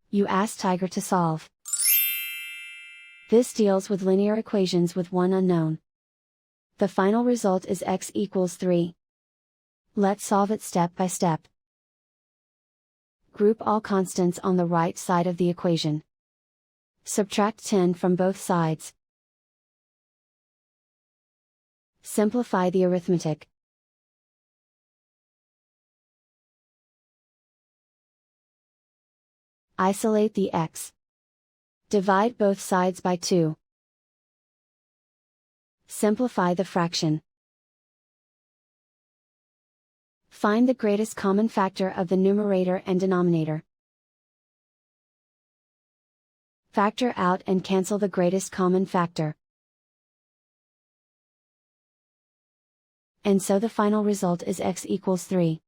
You ask Tiger to solve. This deals with linear equations with one unknown. The final result is x equals 3. Let's solve it step by step. Group all constants on the right side of the equation. Subtract 10 from both sides. Simplify the arithmetic. Isolate the x. Divide both sides by 2. Simplify the fraction. Find the greatest common factor of the numerator and denominator. Factor out and cancel the greatest common factor. And so the final result is x equals 3.